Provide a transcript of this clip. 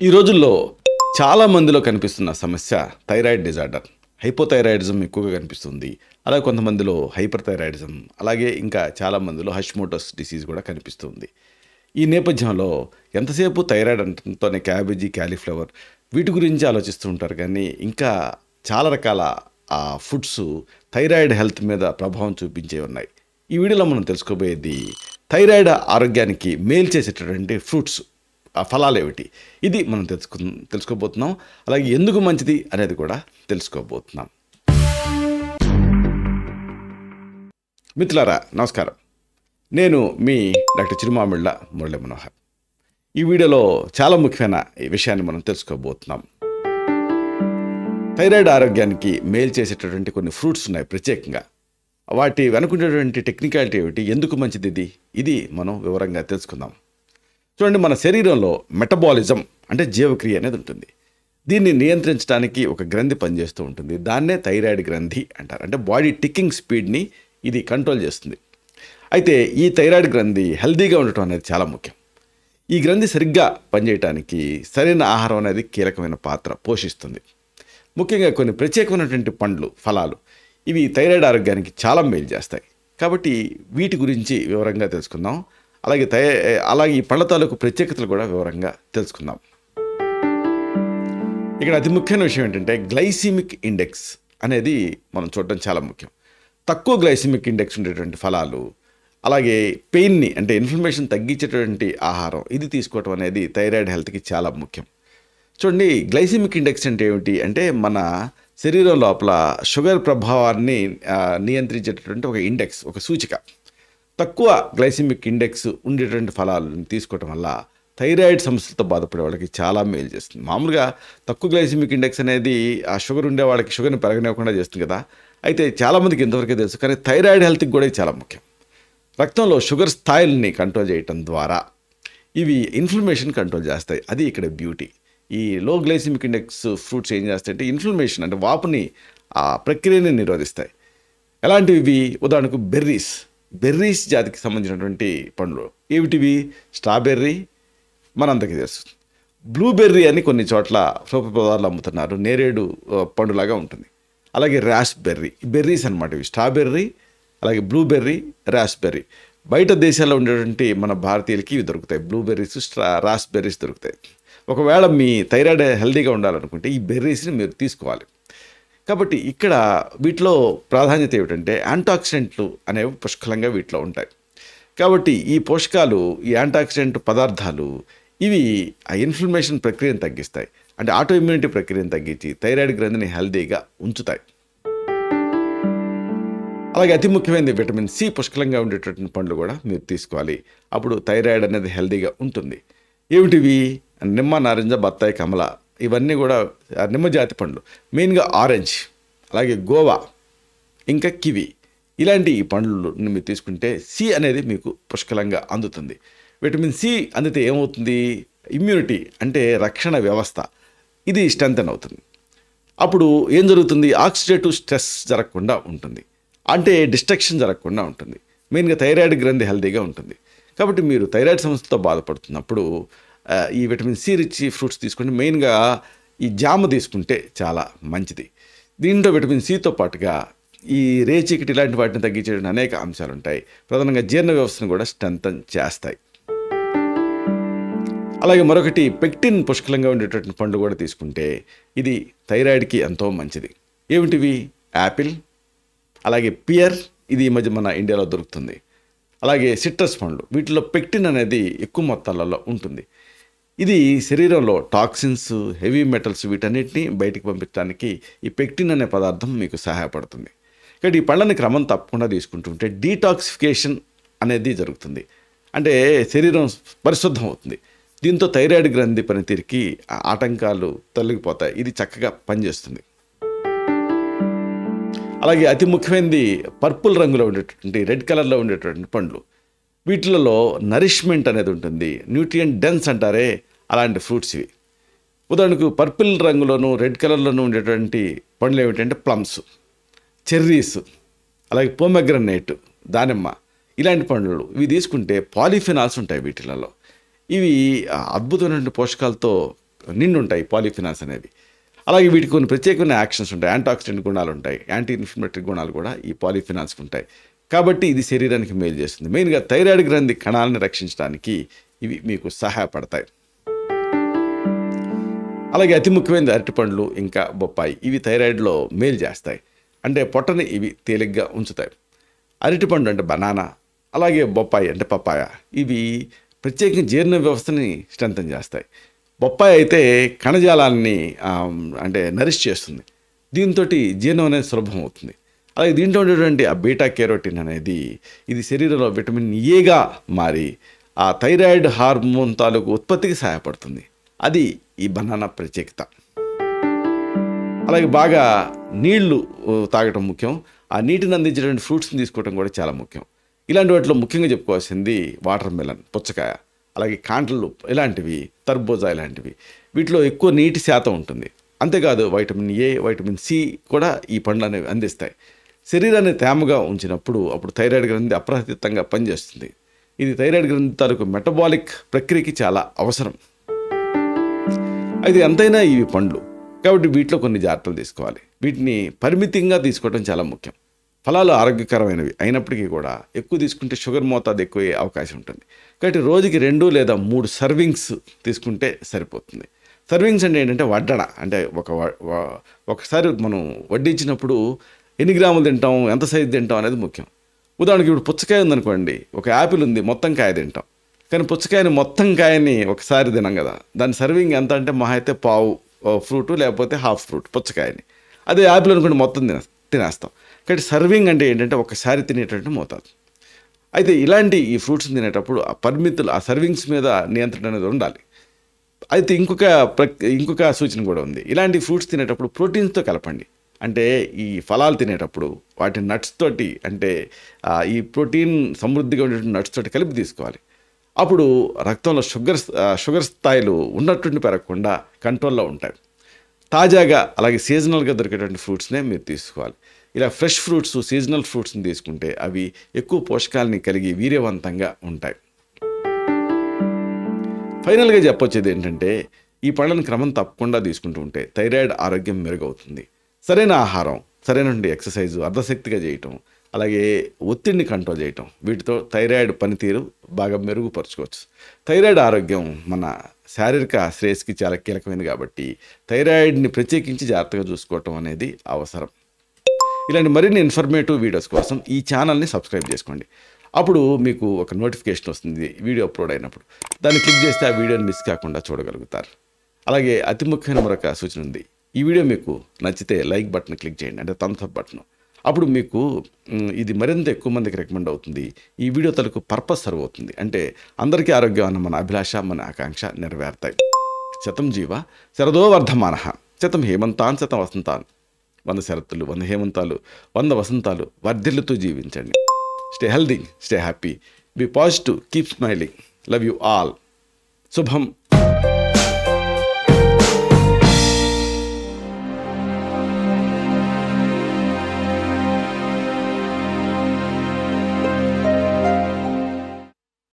ఈ రోజుల్లో చాలా మందిలో కనిపిస్తున్న సమస్య థైరాయిడ్ డిజార్డర్. హైపోథైరాయిడిజం ఎక్కువగా కనిపిస్తుంది. అలాగే కొంతమందిలో హైపర్ థైరాయిడిజం, అలాగే ఇంకా చాలా మందిలో హషిమోటోస్ డిసీజ్ కూడా కనిపిస్తుంది. ఈ నేపథ్యంలో ఎంతసేపు థైరాయిడ్ అంటంతోనే క్యాబేజీ, క్యాలీఫ్లవర్ వీటి గురించి ఆలోచిస్తూ ఉంటారు. కానీ ఇంకా చాలా రకాల ఫుడ్స్ థైరాయిడ్ హెల్త్ మీద ప్రభావం చూపించే ఉన్నాయి. ఈ వీడియోలో మనం తెలుసుకోబోయేది థైరాయిడ్ ఆరోగ్యానికి మేలు చేసేటటువంటి ఫ్రూట్స్, ఆ ఫలాలు ఏమిటి, ఇది మనం తెలుసుకోబోతున్నాం. అలాగే ఎందుకు మంచిది అనేది కూడా తెలుసుకోబోతున్నాం. మిత్రులారా నమస్కారం, నేను మీ డాక్టర్ చిరుమామిళ్ళ మురళీ మనోహర్. ఈ వీడియోలో చాలా ముఖ్యమైన విషయాన్ని మనం తెలుసుకోబోతున్నాం. థైరాయిడ్ ఆరోగ్యానికి మేలు చేసేటటువంటి కొన్ని ఫ్రూట్స్ ఉన్నాయి. ప్రత్యేకంగా వాటి వెనుకునేటువంటి టెక్నికాలిటీ ఏమిటి, ఎందుకు మంచిది, ఇది మనం వివరంగా తెలుసుకుందాం. చూడండి, మన శరీరంలో మెటబాలిజం అంటే జీవక్రియ అనేది ఉంటుంది. దీన్ని నియంత్రించడానికి ఒక గ్రంథి పనిచేస్తూ ఉంటుంది. దాన్నే థైరాయిడ్ గ్రంథి అంటారు. అంటే బాడీ టిక్కింగ్ స్పీడ్ని ఇది కంట్రోల్ చేస్తుంది. అయితే ఈ థైరాయిడ్ గ్రంథి హెల్దీగా ఉండటం అనేది చాలా ముఖ్యం. ఈ గ్రంథి సరిగ్గా పనిచేయడానికి సరైన ఆహారం అనేది కీలకమైన పాత్ర పోషిస్తుంది. ముఖ్యంగా కొన్ని ప్రత్యేకమైనటువంటి పండ్లు, ఫలాలు ఇవి థైరాయిడ్ ఆరోగ్యానికి చాలా మేలు చేస్తాయి. కాబట్టి వీటి గురించి వివరంగా తెలుసుకుందాం. అలాగే ఈ పళ్ళ తాలూకు ప్రత్యేకతలు కూడా వివరంగా తెలుసుకుందాం. ఇక్కడ అతి ముఖ్యమైన విషయం ఏంటంటే గ్లైసిమిక్ ఇండెక్స్ అనేది మనం చూడటం చాలా ముఖ్యం. తక్కువ గ్లైసిమిక్ ఇండెక్స్ ఉండేటువంటి ఫలాలు, అలాగే పెయిన్ని అంటే ఇన్ఫ్లమేషన్ తగ్గించేటువంటి ఆహారం ఇది తీసుకోవటం అనేది థైరాయిడ్ హెల్త్కి చాలా ముఖ్యం. చూడండి, గ్లైసిమిక్ ఇండెక్స్ అంటే ఏమిటి అంటే మన శరీరం లోపల షుగర్ ప్రభావాన్ని నియంత్రించేటటువంటి ఒక ఇండెక్స్, ఒక సూచిక. తక్కువ గ్లైసిమిక్ ఇండెక్స్ ఉండేటువంటి ఫలాలను తీసుకోవటం వల్ల థైరాయిడ్ సమస్యలతో బాధపడే వాళ్ళకి చాలా మేలు చేస్తుంది. మామూలుగా తక్కువ గ్లైసిమిక్ ఇండెక్స్ అనేది ఆ షుగర్ ఉండే వాళ్ళకి షుగర్ని పెరగనివ్వకుండా చేస్తుంది కదా. అయితే చాలామందికి ఇంతవరకే తెలుసు, కానీ థైరాయిడ్ హెల్త్కి కూడా చాలా ముఖ్యం. రక్తంలో షుగర్ స్థాయిల్ని కంట్రోల్ చేయటం ద్వారా ఇవి ఇన్ఫ్లమేషన్ కంట్రోల్ చేస్తాయి. అది ఇక్కడ బ్యూటీ. ఈ లో గ్లైసిమిక్ ఇండెక్స్ ఫ్రూట్స్ ఏం చేస్తాయంటే ఇన్ఫ్లమేషన్ అంటే వాపుని, ఆ ప్రక్రియని నిరోధిస్తాయి. ఎలాంటివి? ఉదాహరణకు బెర్రీస్ జాతికి సంబంధించినటువంటి పండ్లు ఏమిటివి? స్ట్రాబెర్రీ మనందరికీ తెలుసు. బ్లూబెర్రీ అని కొన్ని చోట్ల సూపర్ పదార్థాలు అమ్ముతున్నారు. నేరేడు పండులాగా ఉంటుంది. అలాగే రాస్బెర్రీ, బెర్రీస్ అనమాట ఇవి. స్ట్రాబెర్రీ, అలాగే బ్లూబెర్రీ, రాస్బెర్రీ. బయట దేశాల్లో ఉండేటువంటి మన భారతీయులకి ఇవి దొరుకుతాయి. బ్లూబెర్రీస్, రాస్బెర్రీస్ దొరుకుతాయి. ఒకవేళ మీ థైరాయిడ్ హెల్తీగా ఉండాలనుకుంటే ఈ బెర్రీస్ని మీరు తీసుకోవాలి. కాబట్టి ఇక్కడ వీటిలో ప్రాధాన్యత ఏమిటంటే యాంటాక్సిడెంట్లు అనేవి పుష్కలంగా వీటిలో ఉంటాయి. కాబట్టి ఈ పోషకాలు, ఈ యాంటాక్సిడెంట్ పదార్థాలు ఇవి ఆ ఇన్ఫ్లమేషన్ ప్రక్రియను తగ్గిస్తాయి. అంటే ఆటో ఇమ్యూనిటీ ప్రక్రియను తగ్గించి థైరాయిడ్ గ్రంథిని హెల్తీగా ఉంచుతాయి. అలాగే అతి ముఖ్యమైనది విటమిన్ సి పుష్కలంగా ఉండేటటువంటి పండ్లు కూడా మీరు తీసుకోవాలి. అప్పుడు థైరాయిడ్ అనేది హెల్తీగా ఉంటుంది. ఏమిటివి? నిమ్మ, నారింజ, బత్తాయి, కమల ఇవన్నీ కూడా నిమ్మ జాతి పండ్లు. మెయిన్గా ఆరెంజ్, అలాగే గోవా, ఇంకా కివి ఇలాంటి ఈ పండ్లు మీరు తీసుకుంటే సి అనేది మీకు పుష్కలంగా అందుతుంది. విటమిన్ సి అందితే ఏమవుతుంది? ఇమ్యూనిటీ అంటే రక్షణ వ్యవస్థ ఇది స్ట్రెంథెన్ అవుతుంది. అప్పుడు ఏం జరుగుతుంది? ఆక్సిడేటివ్ స్ట్రెస్ జరగకుండా ఉంటుంది. అంటే డిస్ట్రక్షన్ జరగకుండా ఉంటుంది. మెయిన్గా థైరాయిడ్ గ్రంథి హెల్తీగా ఉంటుంది. కాబట్టి మీరు థైరాయిడ్ సమస్యతో బాధపడుతున్నప్పుడు ఈ విటమిన్ సి రిచ్ ఫ్రూట్స్ తీసుకుంటే, మెయిన్గా ఈ జామ తీసుకుంటే చాలా మంచిది. దీంట్లో విటమిన్ సితో పాటుగా ఈ రేచీకటి ఇలాంటి వాటిని తగ్గించే అనేక అంశాలు ఉంటాయి. ప్రధానంగా జీర్ణ వ్యవస్థను కూడా స్ట్రెంథెన్ చేస్తాయి. అలాగే మరొకటి పెక్టిన్ పుష్కలంగా ఉండేటటువంటి పండు కూడా తీసుకుంటే ఇది థైరాయిడ్కి ఎంతో మంచిది. ఏమిటివి? యాపిల్, అలాగే పియర్, ఇది ఈ మధ్య మన ఇండియాలో దొరుకుతుంది. అలాగే సిట్రస్ పండ్లు, వీటిలో పెక్టిన్ అనేది ఎక్కువ మొత్తాలలో ఉంటుంది. ఇది శరీరంలో టాక్సిన్స్, హెవీ మెటల్స్ వీటన్నిటిని బయటికి పంపించడానికి ఈ పెక్టిన్ అనే పదార్థం మీకు సహాయపడుతుంది. కాబట్టి ఈ పళ్ళని క్రమం తప్పకుండా తీసుకుంటుంటే డీటాక్సిఫికేషన్ అనేది జరుగుతుంది. అంటే శరీరం పరిశుద్ధం అవుతుంది. దీంతో థైరాయిడ్ గ్రంథి పనితీరుకి ఆటంకాలు తొలగిపోతాయి. ఇది చక్కగా పనిచేస్తుంది. అలాగే అతి ముఖ్యమైనది పర్పుల్ రంగులో ఉండేటటువంటి, రెడ్ కలర్లో ఉండేటటువంటి పండ్లు. వీటిలలో నరిష్మెంట్ అనేది ఉంటుంది. న్యూట్రియంట్ డెన్స్ అంటారే, అలాంటి ఫ్రూట్స్ ఇవి. ఉదాహరణకు పర్పుల్ రంగులోను, రెడ్ కలర్లోనూ ఉండేటువంటి పండ్లు ఏమిటంటే ప్లమ్స్, చెర్రీస్, అలాగే పోమెగ్రనేట్, దానిమ్మ ఇలాంటి పండ్లు. ఇవి తీసుకుంటే పాలిఫెనాల్స్ ఉంటాయి వీటిలలో. ఇవి అద్భుతమైన పోషకాలతో నిండి ఉంటాయి పాలిఫినాల్స్ అనేవి. అలాగే వీటికి కొన్ని ప్రత్యేకమైన యాక్షన్స్ ఉంటాయి, యాంటాక్సిడెంట్ గుణాలు ఉంటాయి, యాంటీ ఇన్ఫ్లమేటరీ గుణాలు కూడా ఈ పాలిఫినాల్స్కి ఉంటాయి. కాబట్టి ఇది శరీరానికి మేలు చేస్తుంది. మెయిన్గా థైరాయిడ్ గ్రంథి కణాలను రక్షించడానికి ఇవి మీకు సహాయపడతాయి. అలాగే అతి ముఖ్యమైనది అరటిపండ్లు ఇంకా బొప్పాయి. ఇవి థైరాయిడ్లో మేలు చేస్తాయి, అంటే పొట్టని ఇవి తేలిగ్గా ఉంచుతాయి. అరటిపండు అంటే బనానా, అలాగే బొప్పాయి అంటే పపాయ, ఇవి ప్రత్యేకంగా జీర్ణ వ్యవస్థని స్ట్రెంథన్ చేస్తాయి. బొప్పాయి అయితే కణజాలాన్ని అంటే నరిష్ చేస్తుంది, దీంతో జీర్ణం అనేది సులభం అవుతుంది. అలాగే దీంట్లో ఉండేటువంటి ఆ బీటా కెరోటిన్ అనేది ఇది శరీరంలో విటమిన్ ఏగా మారి ఆ థైరాయిడ్ హార్మోన్ తాలూకు ఉత్పత్తికి సహాయపడుతుంది. అది ఈ బనానా ప్రత్యేకత. అలాగే బాగా నీళ్లు తాగటం ముఖ్యం. ఆ నీటిని అందించేటువంటి ఫ్రూట్స్ని తీసుకోవడం కూడా చాలా ముఖ్యం. ఇలాంటి వాటిలో ముఖ్యంగా చెప్పుకోవాల్సింది వాటర్ మెలన్, పుచ్చకాయ, అలాగే కాంటలు ఇలాంటివి, తర్బూజా ఇలాంటివి. వీటిలో ఎక్కువ నీటి శాతం ఉంటుంది. అంతేకాదు వైటమిన్ ఏ, వైటమిన్ సి కూడా ఈ పండ్లు అనేవి అందిస్తాయి. శరీరాన్ని తేమగా ఉంచినప్పుడు అప్పుడు థైరాయిడ్ గ్రంథి అప్రతిహతంగా పనిచేస్తుంది. ఇది థైరాయిడ్ గ్రంథి తాలూకు మెటబాలిక్ ప్రక్రియకి చాలా అవసరం. అయితే ఎంతైనా ఇవి పండ్లు కాబట్టి వీటిలో కొన్ని జాగ్రత్తలు తీసుకోవాలి. వీటిని పరిమితంగా తీసుకోవడం చాలా ముఖ్యం. ఫలాలు ఆరోగ్యకరమైనవి అయినప్పటికీ కూడా ఎక్కువ తీసుకుంటే షుగర్ మోతాదు ఎక్కువయ్యే అవకాశం ఉంటుంది. కాబట్టి రోజుకి 2 లేదా 3 సర్వింగ్స్ తీసుకుంటే సరిపోతుంది. సర్వింగ్స్ అంటే ఏంటంటే వడ్డన, అంటే ఒకసారి మనం వడ్డించినప్పుడు ఎన్ని గ్రాములు తింటాం, ఎంత సైజు తింటాం అనేది ముఖ్యం. ఉదాహరణకి ఇప్పుడు పుచ్చకాయ ఉందనుకోండి, ఒక యాపిల్ ఉంది, మొత్తం కాయ తింటాం. కానీ పుచ్చకాయని మొత్తం కాయని ఒకసారి తినం కదా, దాని సర్వింగ్ ఎంత అంటే మహా అయితే పావు ఫ్రూటు లేకపోతే హాఫ్ ఫ్రూట్ పుచ్చకాయని. అదే యాపిల్ అనుకోండి మొత్తం తినేస్తాం. కాబట్టి సర్వింగ్ అంటే ఏంటంటే ఒకసారి తినేటటువంటి మోతాదు. అయితే ఇలాంటి ఈ ఫ్రూట్స్ తినేటప్పుడు ఆ పరిమితులు, ఆ సర్వింగ్స్ మీద నియంత్రణ అనేది ఉండాలి. అయితే ఇంకొక సూచన కూడా ఉంది. ఇలాంటి ఫ్రూట్స్ తినేటప్పుడు ప్రోటీన్స్తో కలపండి. అంటే ఈ ఫలాలు తినేటప్పుడు వాటి నట్స్ తోటి, అంటే ఈ ప్రోటీన్ సమృద్ధిగా ఉండేటువంటి నట్స్ తోటి కలిపి తీసుకోవాలి. అప్పుడు రక్తంలో షుగర్ స్థాయిలు ఉన్నట్టుండి పెరగకుండా కంట్రోల్లో ఉంటాయి. తాజాగా అలాగే సీజనల్గా దొరికేటువంటి ఫ్రూట్స్నే మీరు తీసుకోవాలి. ఇలా ఫ్రెష్ ఫ్రూట్స్, సీజనల్ ఫ్రూట్స్ని తీసుకుంటే అవి ఎక్కువ పోషకాలని కలిగి వీర్యవంతంగా ఉంటాయి. ఫైనల్గా చెప్పొచ్చేది ఏంటంటే ఈ పళ్ళను క్రమం తప్పకుండా తీసుకుంటూ ఉంటే థైరాయిడ్ ఆరోగ్యం మెరుగవుతుంది. సరైన ఆహారం, సరైనటువంటి ఎక్సర్సైజు, అర్ధశక్తిగా చేయటం, అలాగే ఒత్తిడిని కంట్రోల్ చేయటం, వీటితో థైరాయిడ్ పనితీరు బాగా మెరుగుపరచుకోవచ్చు. థైరాయిడ్ ఆరోగ్యం మన శారీరక శ్రేయస్కి చాలా కీలకమైనది కాబట్టి థైరాయిడ్ని ప్రత్యేకించి జాగ్రత్తగా చూసుకోవటం అనేది అవసరం. ఇలాంటి మరిన్ని ఇన్ఫర్మేటివ్ వీడియోస్ కోసం ఈ ఛానల్ని సబ్స్క్రైబ్ చేసుకోండి. అప్పుడు మీకు ఒక నోటిఫికేషన్ వస్తుంది వీడియో అప్లోడ్ అయినప్పుడు. దాన్ని క్లిక్ చేస్తే ఆ వీడియోని మిస్ కాకుండా చూడగలుగుతారు. అలాగే అతి ముఖ్యమైన మరొక సూచన ఉంది. ఈ వీడియో మీకు నచ్చితే లైక్ బటన్ క్లిక్ చేయండి, అంటే థమ్స్ అప్ బటన్. అప్పుడు మీకు ఇది మరింత ఎక్కువ మందికి రికమెండ్ అవుతుంది. ఈ వీడియో తలకు పర్పస్ సర్వ్ అవుతుంది, అంటే అందరికీ ఆరోగ్యం అన్న మన అభిలాష, మన ఆకాంక్ష నెరవేరుతాయి. శతం జీవ శరదో వర్ధమానః, శతం హేమంతాన్ శతం వసంతాన్. 100 శరత్తులు, 100 హేమంతాలు, 100 వసంతాలు వర్ధిల్లుతూ జీవించండి. Stay healthy, stay happy, be positive, keep smiling. Love you all. శుభం.